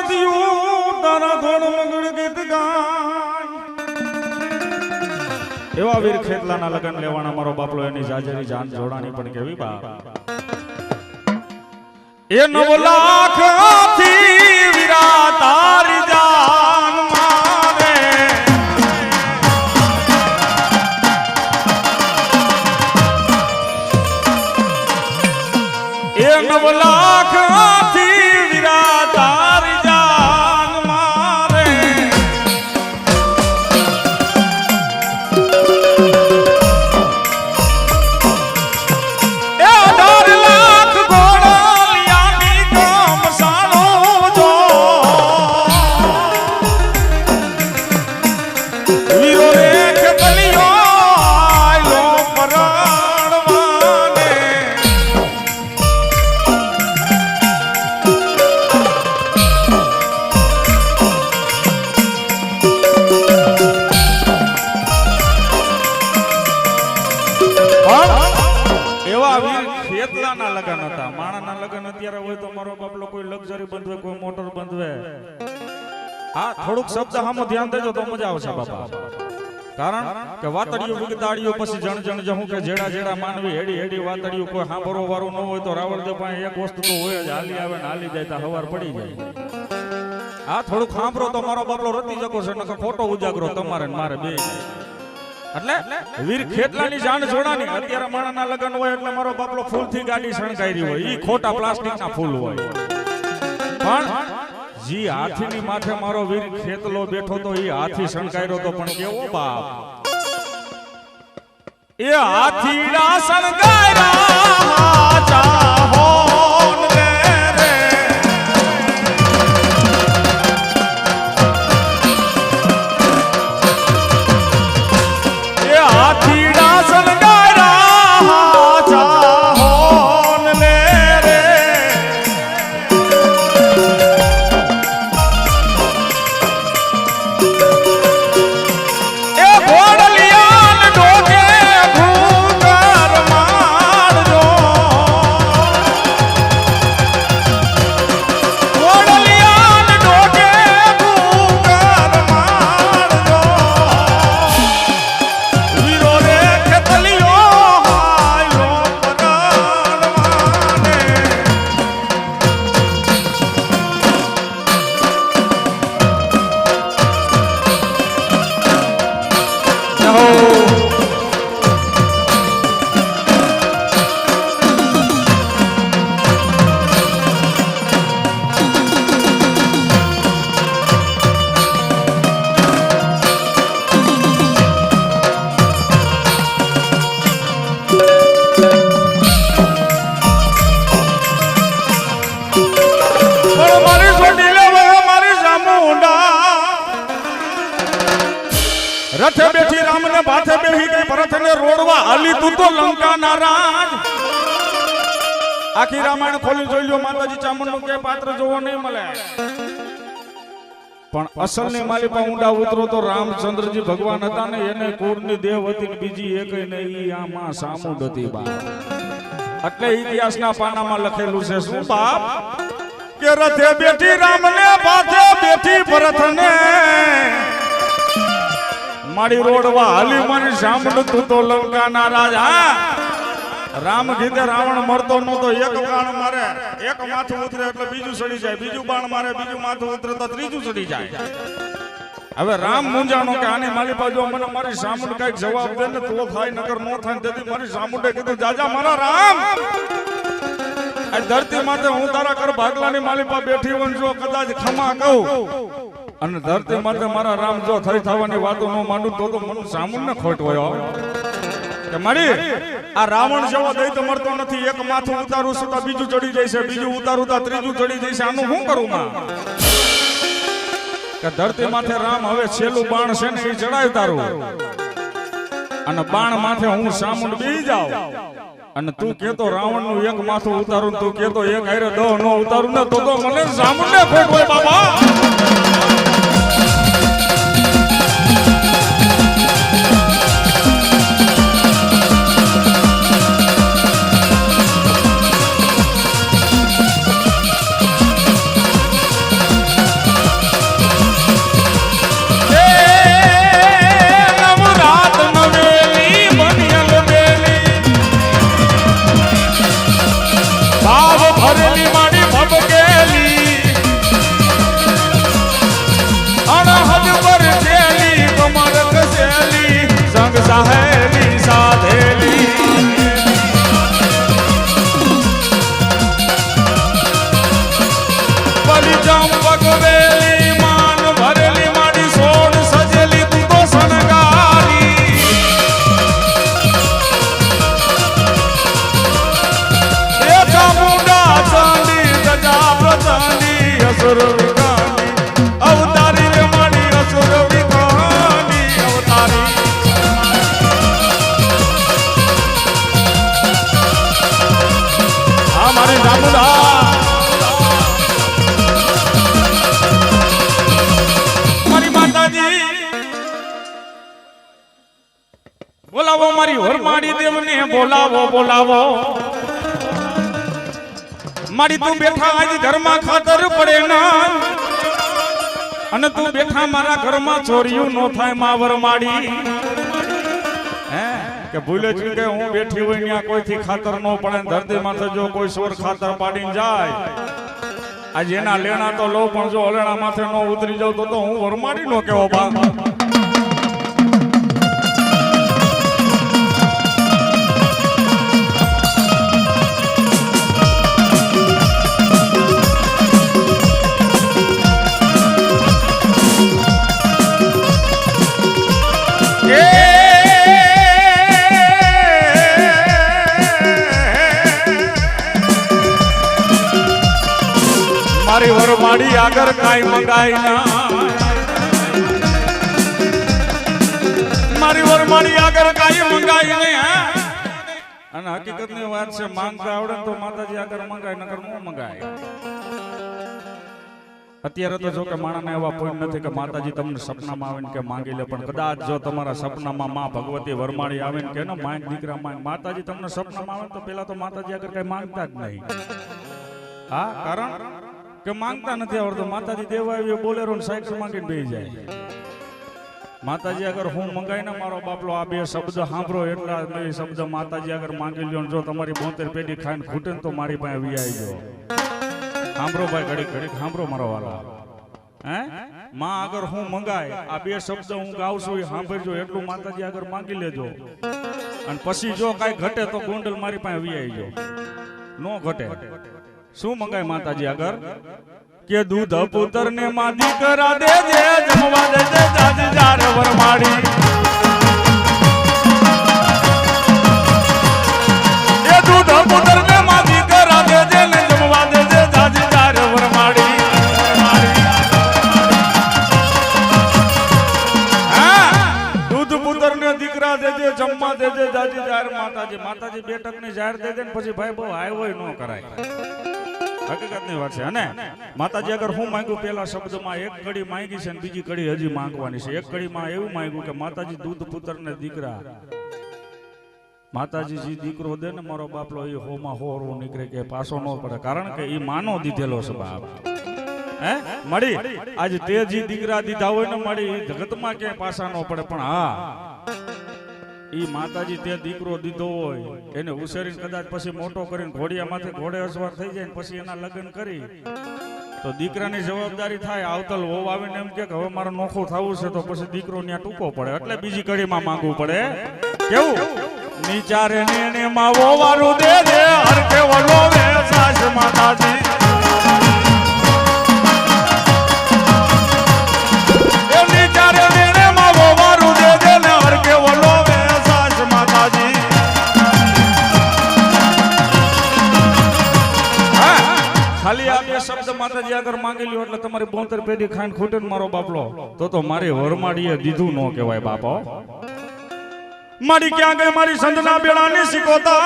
સતિયું તારા ધોળ મગળ ગીત ગાય એવા વીર ખેતલાના લગન લેવાના મારો બાપલો એની જાજરી જાન જોડાણી પણ કેવી બા એ 9 લાખ થી વીરા તારી જાન મારે એ 9 લાખ થી વીરા તારી જાન મારે એ 18 લાખ ગોળલિયાની કામ સાણો જો વીરો રે ખેતલિયો આયો પરણવાને એવા વીર ખેતલાના લગન હતા માણાના લગન અત્યારે હોય તો મારો બાપલો કોઈ લક્ઝરી બંધવે કોઈ મોટર બંધવે આ થોડુંક શબ્દ સામો ધ્યાન દેજો તો મજા આવશે બાપા કારણ કે વાતડીઓ વિગદાડીઓ પછી જણ જણ જહું કે જેડા જેડા માનવી હેડી હેડી વાતડીઓ કોઈ સાંભળો વાળું ન હોય તો રાવળદેવ પાસે એક વસ્તુ તો હોય જ હાલી આવે ને હાલી જાય તો હવાર પડી જાય આ થોડુંક સાંભળો તો મારો બાપલો રતી જકો છે નકર ખોટો ઉજાગરો તમારે ને મારે બે એટલે વીર ખેતલાની જાન જોડાની અત્યારે માણાના લગન હોય એટલે મારો બાપલો ફૂલથી ગાડી શણગારી હોય ઈ ખોટા પ્લાસ્ટિકના ફૂલ હોય પણ જી હાથીની માથે મારો વીર ખેતલો બેઠો તો ઈ હાથી શણગાર્યો તો પણ કેવો બાપ એ હાથીડા શણગાર્યા ચાહો રથે બેઠી રામને ભાથે બેહી ગઈ ભરતને રોડવા હાલી તું તો લંકાના રાજ આખી રામાયણ ખોલી જોઈ લ્યો માતાજી ચામુંડનું કે પાત્ર જોવો નહીં મળે પણ અસલની માલિપા ઊંડા ઉતરો તો રામચંદ્રજી ભગવાન હતા ને એને કુળની દેવ હતી ને બીજી એકય નહીં ઈ આમાં સામુંડ હતી બાપ એટલે ઇતિહાસના પાનામાં લખેલું છે શું બાપ કે રથે બેઠી રામને ભાથે બેઠી ભરતને મારી રોડવા હાલી મારી સાંભળ તું તો લંકાના રાજા રામ કીધે રાવણ મરતો નતો એક બાણ મારે એક માથું ઉતરે એટલે બીજું સડી જાય બીજું બાણ મારે બીજું માથું ઉતરે તો ત્રીજું સડી જાય હવે રામ મુંજાણો કે આની માલિપા જો મને મારી સામુંડ કઈક જવાબ દે ને તો થાય નગર નો થાય તેથી મારી સામુંડે કીધું જાજા મારા રામ આ ધરતી માથે હું તારા કર ભાગલાની માલિપા બેઠી હોન જો કદાચ ખમા કહું અને ધરતી માટે મારા રામ જો થઈ થવાની વાતો ન માંડું તો મને સામું ને ખોટ હોય કે મારી આ રાવણ જેવો દઈ તો મળતો નથી એક માથું ઉતારું છું તો બીજું ચડી જાય છે બીજું ઉતારું તો ત્રીજું ચડી જાય છે આનું શું કરું માં કે ધરતી માથે રામ હવે છેલ્લું બાણ છે ને એ ચડાય તારું અને બાણ માથે હું સામુંડ બેહી જાઉં અને તું કેતો રાવણ નું એક માથું ઉતારું તું કેતો એક હારે 10 નો ઉતારું ને તો મને સામુંડ ને ખોટ હોય બાબા મારી જામુડા મારી માતાજી બોલાવો મારી વરમાડી દેવને બોલાવો બોલાવો મારી તું બેઠા આજ ઘરમાં ખાતર પડે ના અને તું બેઠા મારા ઘરમાં ચોરીયું નો થાય માં વરમાડી હે કે ભૂલે છે કે હું બેઠી હોય ત્યાં કોઈથી ખાતર નો પડે ધરતી માથે જો કોઈ સોર ખાતર પાડીને જાય આજ એના લેણા તો લો પણ જો હલેણા માથે નો ઉતરી જાવ તો હું વરમાડી નો કેવો બા મારી વરમાડી આગળ કાઈ મંગાય ના મારી વરમાડી આગળ કાઈ મંગાય નહીં અને હકીકત ની વાત છે માંગતા આવડે તો માતાજી આગળ મંગાય નકર નો મંગાય અત્યારે તો જો કે માણસને એવા પોઈન્ટ નથી કે માતાજી તમને સપનામાં આવીને કે માંગી લે પણ કદાચ જો તમારા સપનામાં માં ભગવતી વરમાડી આવીને કે ને માંગ દીકરા માંગ માતાજી તમને સપનામાં આવે તો પેલા તો માતાજી આગળ કઈ માંગતા જ નહીં હા કારણ કે માંગતા નથી આવડતું માતાજી દેવા આવી બોલેરો ને સાયકલ માંગીને બેસી જાય માતાજી આગળ હું મંગાઈ ને મારો બાપલો આ બે શબ્દ સાંભળો એટલા બે શબ્દ માતાજી આગળ માંગી લ્યો જો તમારી 72 પેઢી ખાઈને ખૂટે ને તો મારી પાસે વી આવી ગયો સાંભળો ભાઈ ઘડીક ઘડીક સાંભળો મારો વાલા હે માં આગળ હું મંગાય આ બે શબ્દ હું ગાઉં છું એ સાંભળજો એટલું માતાજી આગળ માંગી લેજો અને પછી જો કાંઈ ઘટે તો ગોંડલ મારી પાસે વી આવી ગયો નો ઘટે શું મંગાય માતાજી આગળ કે દૂધ પુત્ર ને માં દીકરા દેજે જમવા દેજે જાજી જાર વરમાડી એ દૂધ પુત્ર ને માં દીકરા દેજે ને જમવા દેજે જાજી જાર વરમાડી હા દૂધ પુત્ર ને દીકરા દેજે જમવા દેજે જાજી જાર માતાજી બેટક ની જાહેર દેજે ને પછી ભાઈ બહુ આવ્યો ન કરાય હકીકતની વાત છે અને માતાજી અગર હું માંગ્યું પેલા શબ્દમાં એક કડી માંગી છે ને બીજી કડી હજી માંગવાની છે એક કડીમાં એવું માંગ્યું કે માતાજી દૂધ પુત્ર ને દીકરા માતાજી જે દીકરો દે ને મારો બાપલો એ હોમાં હોરું નીકળે કે પાછો ન પડે કારણ કે એ માનો દીધેલો છે બાપ હે મળી આજ તે જે દીકરા દીધા હોય ને મળી જગતમાં ક્યાંય પાછા ન પડે પણ હા ઈ માતાજી તે દીકરો દીધો હોય એને ઉછેરીને કદાચ પછી મોટો કરીને ઘોડિયામાંથી ઘોડે અસવાર થઈ જાય પછી એના લગ્ન કરી તો દીકરાની જવાબદારી થાય આવતલ વહુ આવીને એમ કે હવે મારે નોખું થવું છે તો પછી દીકરો ત્યાં ટૂંકો પડે એટલે બીજી કડીમાં માંગવું પડે કેવું નીચારે ને માવો વારું દે દે હર કે વલો વે સાસ માતાજી એ નીચારે ને માવો વારું દે દે ને હર કે વલો ખાલી આ બે શબ્દ માતાજી આગળ માંગી લ્યો એટલે તમારી 72 પેઢી ખાઈને ખૂટે ને મારો બાપલો તો મારી વરમાડીએ દીધું ન કહેવાય બાપો મારી ક્યાં ગઈ મારી સંધના બેડાની સિકોતા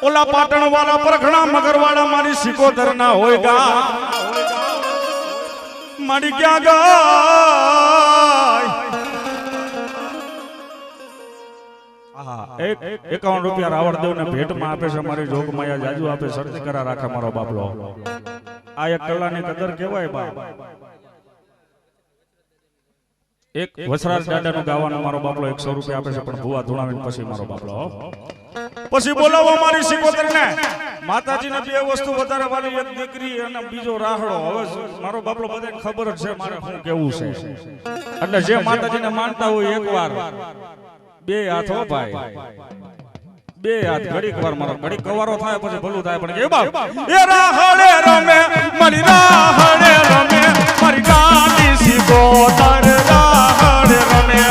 ઓલા પાટણ વાળા પરખણા મગરવાળા મારી સિકોતર ના હોય ગા મારી ક્યાં ગઈ 51 રૂપિયા રાવણ દેવ ને ભેટમાં આપે છે મારી જોગ માયા જાજુ આપે શરતી કરા રાખે મારો બાપલો આ એક કલાની કદર કહેવાય બા એક વસરાજ દાદાનું ગાવાનું મારો બાપલો 100 રૂપિયા આપે છે પણ ભુવા ધુણાવીને પછી મારો બાપલો પછી બોલાવો મારી સિકોતર ને માતાજીને બે વસ્તુ વધારે વાળી એક દીકરી અને બીજો રાહડો હવે મારો બાપલો બધાને ખબર જ છે મારે શું કેવું છે એટલે જે માતાજીને માનતા હોય એકવાર બે હાથો ભાઈ બે હાથ ઘડીક વાર મારો ઘડીક કવારો થાય પછી ભલું થાય પણ એ બાપ એ રાહડે રમે મારી રાહડે રમે મારી ગાડી સિકોતર રાહડે રમે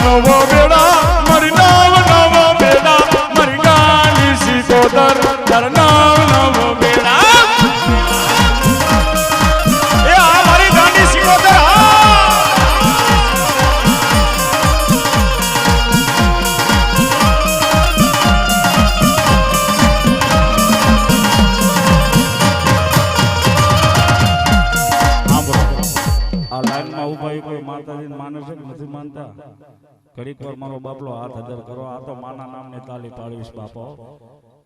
નવો બેડા સિકોદર નવ બેડા એ આ મારી ગાંડી સિકોદર માતાજી માને છે કે નથી માનતા ઘડીક વાર મારો બાપલો હાથ હજાર કરો આ તો માના નામની તાલી પાડીશ બાપો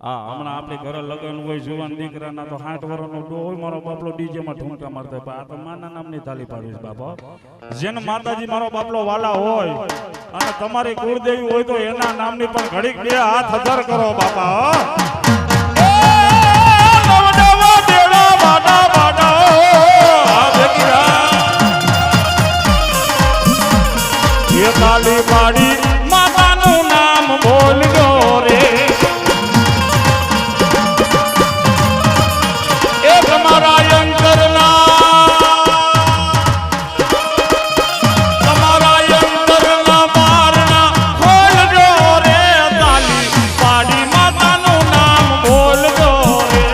આ હમણાં આપણી ઘરે લગ્ન હોય જુવાન દીકરાના તો 60 વર્ષનો ડો હોય મારો બાપલો ડીજે માં ઠુમકા મારતા આ તો માના નામની તાલી પાડીશ બાપો જેને માતાજી મારો બાપલો વાલા હોય અને તમારી કુળદેવી હોય તો એના નામની પણ ઘડીક બે હાથ હજાર કરો બાપા તાલી પાડી માતાનું નામ બોલજો રે એ તમારા અંતરના બારના ખોલજો રે તાલી પાડી માતાનું નામ બોલજો રે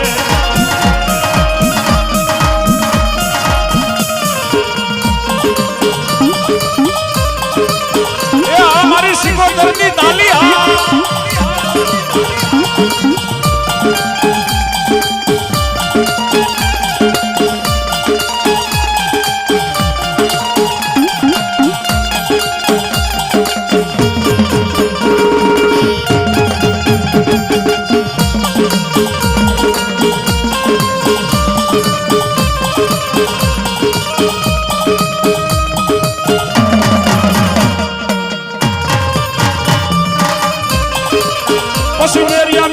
સિકોદરની તાલી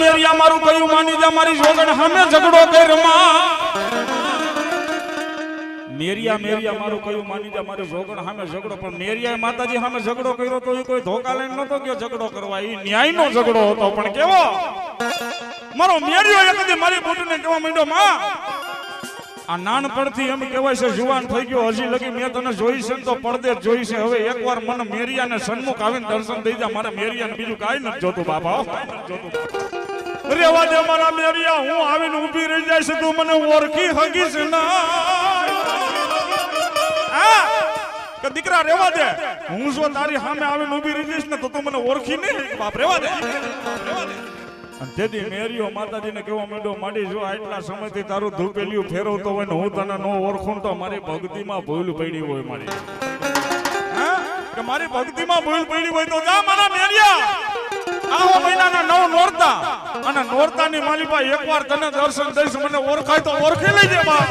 મેરિયા મારું કયું માની જા મારી જોગણ સામે ઝઘડો કરમાં મેરિયા મારું કયું માની જા મારી જોગણ સામે ઝઘડો પણ મેરિયાએ માતાજી સામે ઝઘડો કર્યો તો એ કોઈ ધોકા લઈને નતો કે ઝઘડો કરવા એ ન્યાયનો ઝઘડો હતો પણ કેવો મારો મેરિયો એકદી મારી બુટને કેવા માંડ્યો માં આ નાનપણથી એમ કહેવાય છે જુવાન થઈ ગયો હજી લગી મેં તને જોઈ છે તો પડદે જોઈ છે હવે એકવાર મને મેરિયાને સન્મુખ આવીને દર્શન દઈ જા મારે મેરિયાને બીજું કાંઈ નથી જોતું બાપા રેવા દે મારા મેરિયા હું આવીને ઊભી રહી જાય છે તું મને ઓળખી હગીશ ના કે દીકરા રેવા દે હું જો તારી સામે આવીને ઊભી રહી જઈશ ને તો તું મને ઓળખી નહીં બાપ રેવા દે તેથી મેરિયો માતાજીને કેવો માંડ્યો માડી જો આટલા સમયથી તારું ધૂપેલિયું ફેરવતો હોય ને હું તને ન ઓળખું તો મારી ભક્તિમાં ભૂલ પડી હોય મારી કે મારી ભક્તિમાં ભૂલ પડી હોય તો જા મારા મેરિયા આવો મહિનાના 9 નોરતા અને નોરતાની માલિપા એકવાર તને દર્શન દઈશ મને ઓળખાય તો ઓળખી લેજે બાપ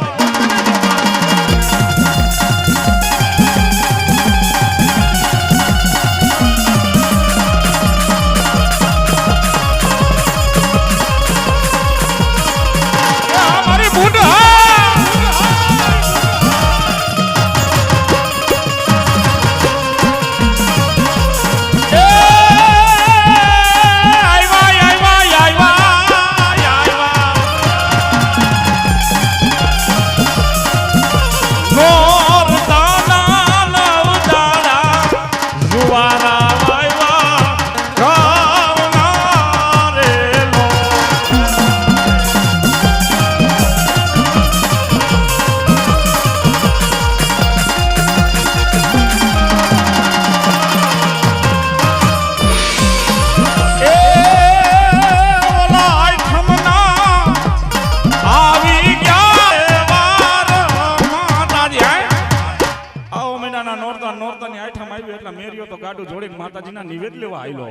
માતાજીના નિવેદ લેવા આયલો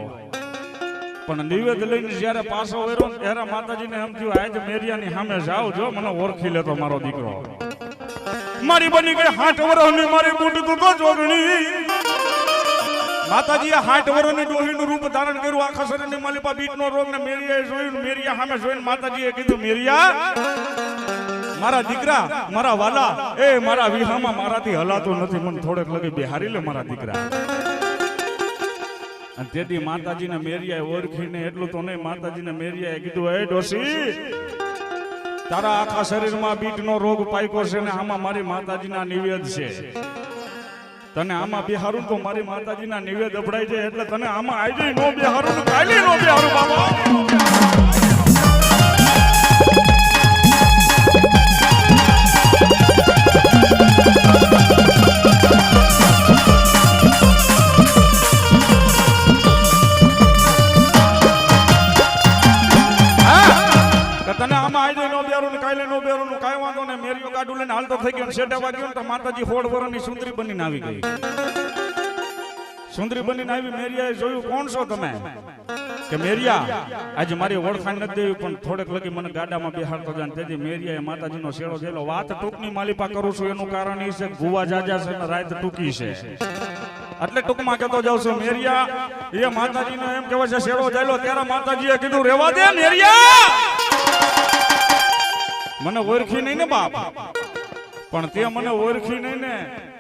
પણ નિવેદ લઈને જ્યારે પાછો વેરો ત્યારે માતાજીને એમ થયું આજ મેરિયાની સામે જાવ જો મને ઓળખી લેતો મારો દીકરો મારી બની ગઈ 60 વર્ષની મારી બુટ તું તો જોગણી માતાજીએ 60 વર્ષની ડોહીનું રૂપ ધારણ કર્યું આખા શરીરની માલિપા બીટનો રોગ ને મેરિયાએ જોયું મેરિયા સામે જોઈને માતાજીએ કીધું મેરિયા મારા દીકરા મારા વાલા એ મારા વિહામાં મારાથી હલાતું નથી મને થોડેક લગી બેહારી લે મારા દીકરા તેથી માતાજીને મેરિયાએ ઓળખીને એટલું તો નહીં માતાજીને મેરિયાએ કીધું એ ડોસી તારા આખા શરીરમાં બીટનો રોગ પાક્યો છે ને આમાં મારી માતાજીના નિવેદ છે તને આમાં બિહારું તો મારી માતાજીના નિવેદ અપડાઈ જાય એટલે તને આમાં આવી જાય નો બિહારું કાલી નો બિહારું બાબા માતાજી 16 વર્ષની સુંદરી બનીને આવી ગઈ. સુંદરી બનીને આવી મેરિયાએ જોયું કોણ છો તમે? કે મેરિયા આજે મારી ઓળખાણ નથી દેવી પણ થોડેક લગી મને ગાડામાં બેહાડતો જાય. તેથી મેરિયાએ માતાજીનો શેડો થયેલો. વાત ટૂંકની માલિપા કરું છું એનું કારણ એ છે ગુવા જાજા છે ને રાત ટૂંકી છે એટલે ટૂંકમાં કહેતો જાઉં છું. મેરિયા એ માતાજીનો એમ કહેવાય છે શેડો જાયલો ત્યારે માતાજીએ કીધું રેવા દે મેરિયા, મને ઓળખી નહીં ને બાપ, પણ તે મને ઓળખી નહીં ને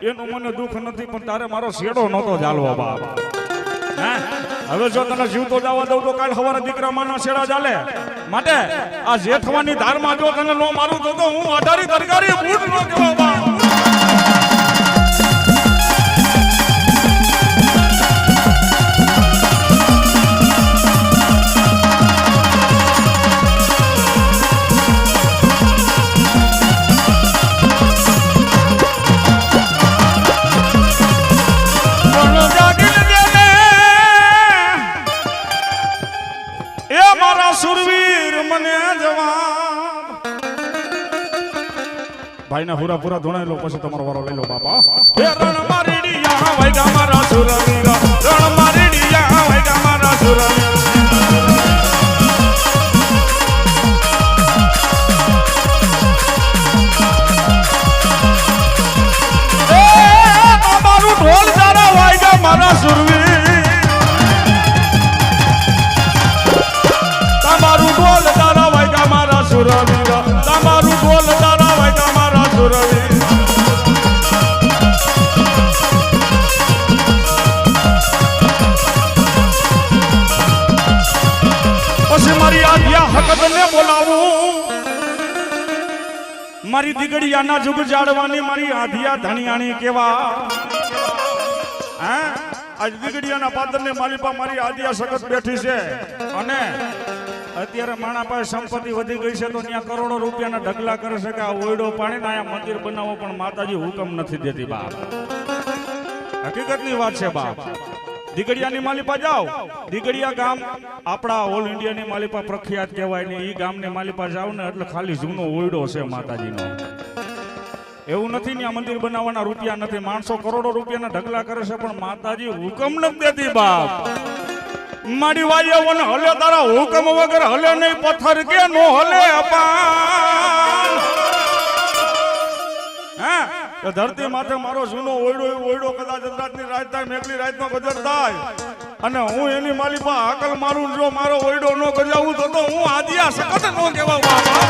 એનું મને દુઃખ નથી, પણ તારે મારો શેડો નહોતો ચાલવો બાપ. હવે જો તને જીવતો જવા દઉં તો કાલ સવારે દીકરા માના શેડા ચાલે. માટે આ જેઠવાની ધારમાં જો તને નો મારું તો હું 18 તરકારી બૂટ નો કેવો બાપ. ભાઈના પૂરા પૂરા ધોણાઈ લો પછી તમારો વારો લઈ લો બાપા. હે રણ મારીડિયા વાયગા મારા સુરવીરા, રણ મારીડિયા વાયગા મારા સુરવીરા. એ તમારું ઢોલ તારા વાયગા મારા સુરવીર, તમારું ઢોલ તારા વાયગા મારા સુરવીરા, તમારું ઢોલ તારા વાયગા મારા સુરવીર. પછી મારી આધ્યા હકતને બોલાવું, મારી દીકડીયાના જુગ જાડવાની મારી આધ્યા ધણિયાણી કેવા. હા આજ દીકડીયાના પાદરને માલિપા મારી આધ્યા સખત બેઠી છે અને અત્યારે માણા પાસે સંપત્તિ વધી ગઈ છે તો ત્યાં કરોડો રૂપિયાના ઢગલા કરે છે કે આ ઓયડો પાણી ને આ મંદિર બનાવો, પણ માતાજી હુકમ નથી દેતી બાપ. હકીકતની વાત છે બાપ. દીકડિયાની માલિપા જાઓ, દીકડિયા ગામ આપણા ઓલ ઇન્ડિયાની માલિપા પ્રખ્યાત કહેવાય ને એ ગામની માલિપા જાવ ને એટલે ખાલી જૂનો ઓયડો છે માતાજીનો. એવું નથી ને આ મંદિર બનાવવાના રૂપિયા નથી, માણસો કરોડો રૂપિયાના ઢગલા કરે છે પણ માતાજી હુકમ નથી દેતી બાપ. મારી વાયવન હલે તારા હુકમ વગર હલે નહીં પથ્થર કે નો હલે અપાન. હા ધરતી માથે મારો જૂનો ઓયડો કદાચ અંદાજની રાત થાય, મેઘલી રાતમાં ગજર થાય અને હું એની માલિપા હાકલ મારું, જો મારો ઓયડો નો ગજાવું તો હું આદિયા સખત નો કહેવા બાપા.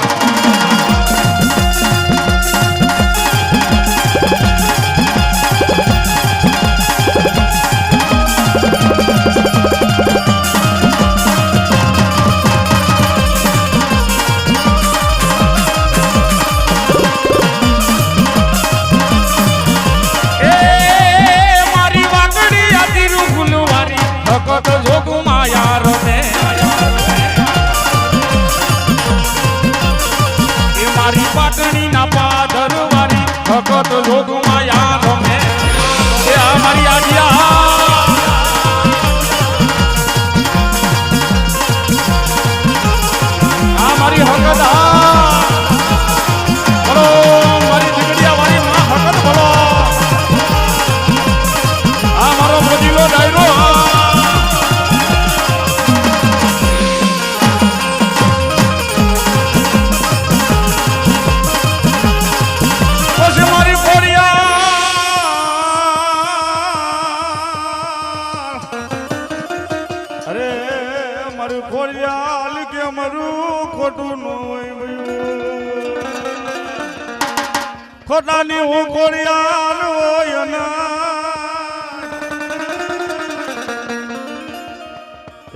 ખોટાની હું ખોડિયાલ હોય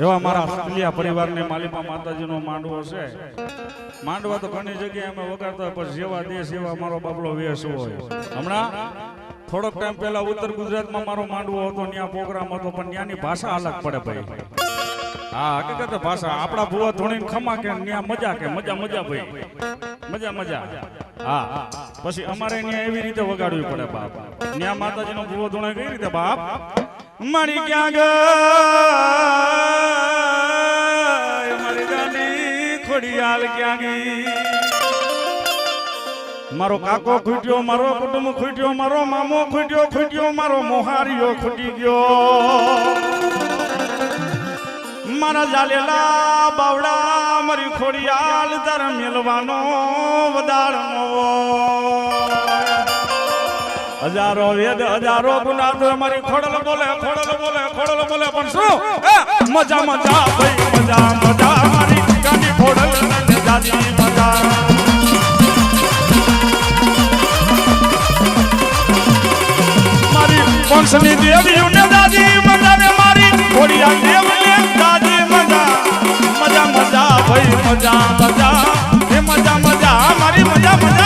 એવા મારા સકલિયા પરિવારને માલિપા માતાજીનો માંડવો છે. માંડવા તો ઘણી જગ્યાએ અમે વગાડતા હોય, પણ જેવા દેશ એવા મારો બાબલો વેશ હોય. હમણાં થોડોક ટાઈમ પહેલા ઉત્તર ગુજરાતમાં મારો માંડવો હતો, ત્યાં પ્રોગ્રામ હતો, પણ ત્યાંની ભાષા અલગ પડે ભાઈ. હા હકીકત ભાષા આપણા ભુવા ધોણીને ખમા કે ન્યા મજા કે મજા મજા ભાઈ મજા મજા હા પછી અમારે ન્યા એવી રીતે વગાડવી પડે બાપ ન્યા માતાજીનો ભુવો ધોણે કઈ રીતે બાપ મારી ક્યાં ગઈ મારી ગાની ખોડિયાલ ક્યાં ગઈ મારો કાકો ખૂટ્યો મારો કુટુંબ ખૂટ્યો મારો મામો ખૂટ્યો મારો મોહારીઓ ખૂટી ગયો મારા જાલેલા બાવડા મારી ખોડિયાલ તાર મેલવાનો વધારનો હજારો વેદ હજારો ગુના તો મારી ખોડલ બોલે પણ શું મજા મજા ભાઈ મજા મજા મારી ગાની ખોડલ જાજી મજા વંશની દેવીઓને દાદી મજા ને મારી ખોડિયાલ દેવને દાદી મજા મજા મજા ભાઈ મજા મજા એ મજા મજા મારી મજા મજા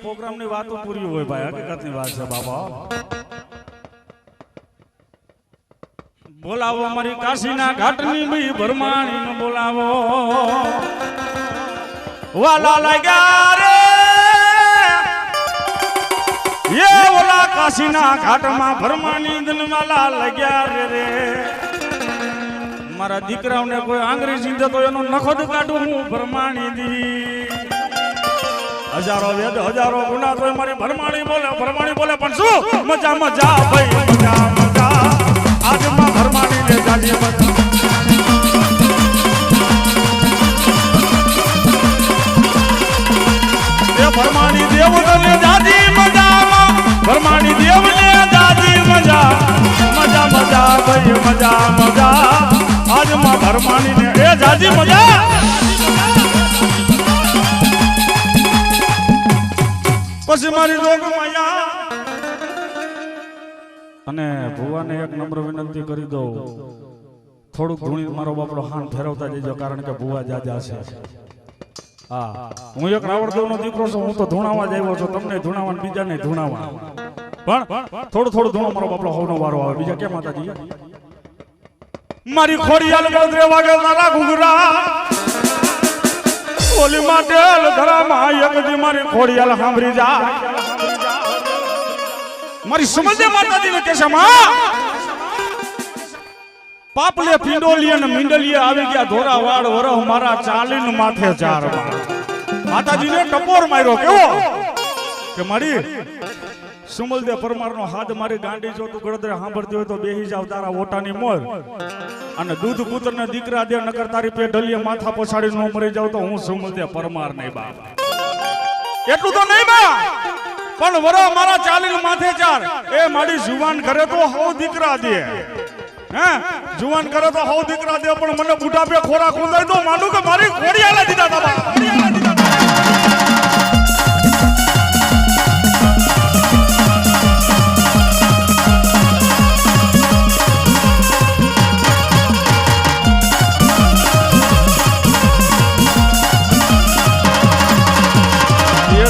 પ્રોગ્રામની વાતો પૂરી હોય ભાઈ હકીકતની વાત છે બાબા બોલાવો મારી કાશીના ઘાટની બી ભરમાણીને બોલાવો વાલા લાગ્યા રે એ ઓલા કાશીના ઘાટમાં ભરમાણી દનવાલા લાગ્યા રે મારા દીકરાઓને કોઈ આંગળી સીધે તો એનો નખો જ કાઢું હું ભરમાણી દી હજારો વેદ હજારો ગુના તો મારી ભરમાણી બોલે પણ શું મજા મજા ભાઈ મજા મજા આજ માં ભરમાણી ને જાજી મજા એ ભરમાણી દેવ ને જાજી મજા ભરમાણી દેવ ને જાજી મજા મજા મજા ભાઈ મજા મજા આજ માં ભરમાણી ને એ જાજી મજા પછી મારી રોગ માયા અને ભુવાને એક નમ્ર વિનંતી કરી દઉં થોડુંક ધૂણી મારો બાપડો હાન ફેરવતા જજો કારણ કે ભુવા જાજા છે હા હું એક રાવણદેવનો દીકરો છું હું તો ધૂણાવા જ આવ્યો છું તમને ધૂણાવા બીજાને ધૂણાવા પણ થોડું ધૂણો મારો બાપડો હોનો વારો આવે બીજા કેમ માતાજી મારી ખોડિયાલ ગળદરે વાગે તારા ઘુંઘરા ઓલી માટે ધરામાં એક દી મારી ખોડિયાલ સાંભળી જા મારી સમજે માતાજીને કહેશે માં પાપલે પિંડોલી અને મિંડલીએ આવી ગયા ધોરા વાળ વરહ મારા ચાલીન માથે ચાર માતાજીને ટપોર માર્યો કેવો કે મારી સુમલદે પરમારનો હાથ મારી ગાંડી જો તું ગળદરે સાંભળતી હોય તો બેહી જાવ તારા ઓટાની મોર અને દૂધ પુત્રને દીકરા દે નકર તારી પે ઢલીએ માથા પછાડી નો મરી જાવ તો હું સુમલદે પરમાર નહીં બાપ એટલું તો નહીં બા પણ વરો મારા ચાલીન માથે ચાર એ મારી જુવાન કરે તો હો દીકરા દે હે જુવાન કરે તો હો દીકરા દે પણ મને બુઢાપે ખોરાક ઉંદાય તો માનું કે મારી ખોડિયાલે દીધા તા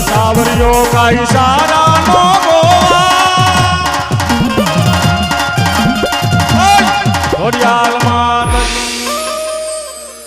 सावरियों का इशारा